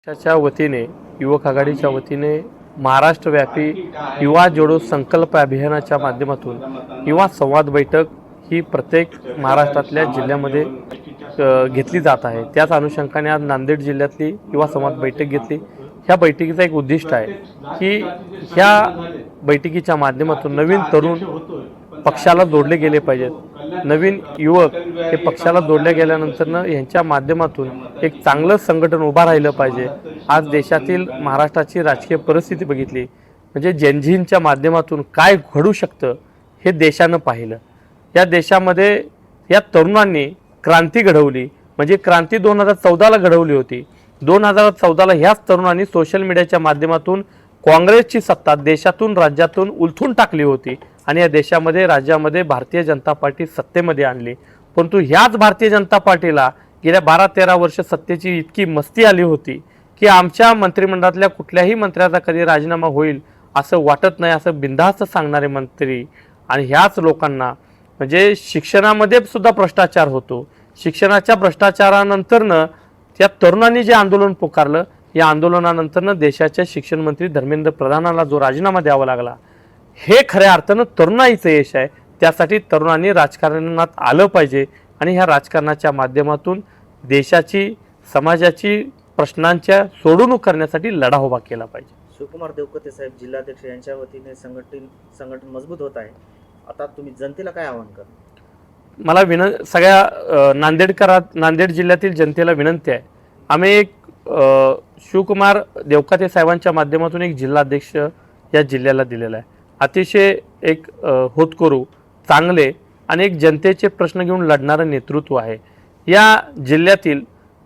पक्षाच्या वतीने युवक आघाडीच्या वतीने महाराष्ट्रव्यापी युवा जोडो संकल्प अभियानाच्या माध्यमातून युवा संवाद बैठक ही प्रत्येक महाराष्ट्रातल्या जिल्ह्यामध्ये घेतली जात आहे। त्याच अनुषंगाने आज नांदेड जिल्ह्यातली युवा संवाद बैठक घेतली। ह्या बैठकीचं एक उद्दिष्ट आहे की ह्या बैठकीच्या माध्यमातून नवीन तरुण पक्षाला जोडले गेले पाहिजेत। नवीन युवक हे पक्षाला जोडले गेल्यानंतर यांच्या माध्यमातून एक चांगलं संघटन उभा राहिलं पाहिजे। आज देशातील महाराष्ट्राची राजकीय परिस्थिती बघितली म्हणजे जेनझींच्या माध्यमातून काय घडू शकतं हे देशानं पाहिलं। या देशामध्ये या तरुणांनी क्रांती घडवली, म्हणजे क्रांती 2014ला घडवली होती। 2014ला ह्याच तरुणांनी सोशल मीडियाच्या माध्यमातून काँग्रेसची सत्ता देशातून राज्यातून उलथून टाकली होती आणि या देशामध्ये राज्यामध्ये भारतीय जनता पार्टी सत्तेमध्ये आणली। परंतु ह्याच भारतीय जनता पार्टीला गेल्या 12-13 वर्ष सत्तेची इतकी मस्ती आली होती की आमच्या मंत्रिमंडळातल्या कुठल्याही मंत्र्याचा कधी राजीनामा होईल असं वाटत नाही असं बिनधास्त सांगणारे मंत्री आणि ह्याच लोकांना म्हणजे शिक्षणामध्ये सुद्धा भ्रष्टाचार होतो। शिक्षणाच्या भ्रष्टाचारानंतरनं त्या तरुणांनी जे आंदोलन पुकारलं, या आंदोलनानंतरनं देशाचे शिक्षण मंत्री धर्मेंद्र प्रधानाला जो राजीनामा द्यावा लागला, हे खऱ्या अर्थानं तरुणाईचं यश आहे। त्यासाठी तरुणांनी राजकारणात आलं पाहिजे आणि ह्या राजकारणाच्या माध्यमातून देशाची समाजाची प्रश्नांच्या सोडवणूक करण्यासाठी लढा उभा केला पाहिजे। शिवकुमार देवकते साहेब जिल्हाध्यक्ष यांच्या वतीने संघटन मजबूत होत आहे। आता तुम्ही जनतेला काय आवाहन करा? मला सगळ्या नांदेड जिल्ह्यातील जनतेला विनंती आहे, आम्ही एक शिवकुमार देवकते साहेबांच्या माध्यमातून एक जिल्हाध्यक्ष या जिल्ह्याला दिलेला आहे। अतिशय एक होतकरू चांगले आणि एक जनतेचे प्रश्न घेऊन लढणारं नेतृत्व आहे। या जिल्ह्यातील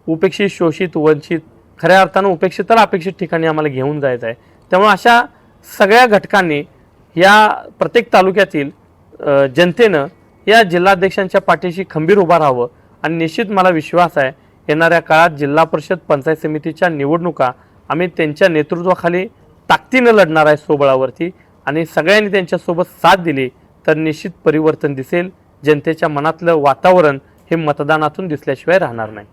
उपेक्षित शोषित वंचित खऱ्या अर्थानं उपेक्षित तर अपेक्षित ठिकाणी आम्हाला घेऊन जायचं आहे। त्यामुळे अशा सगळ्या घटकांनी या प्रत्येक तालुक्यातील जनतेनं या जिल्हाध्यक्षांच्या पाठीशी खंबीर उभा राहावं आणि निश्चित मला विश्वास आहे येणाऱ्या काळात जिल्हा परिषद पंचायत समितीच्या निवडणुका आम्ही त्यांच्या नेतृत्वाखाली ताकदीनं लढणार आहे स्वबळावरती आणि सगळ्यांनी त्यांच्यासोबत साथ दिली तर निश्चित परिवर्तन दिसेल। जनतेच्या मनातलं वातावरण हे मतदानातून दिसल्याशिवाय राहणार नाही।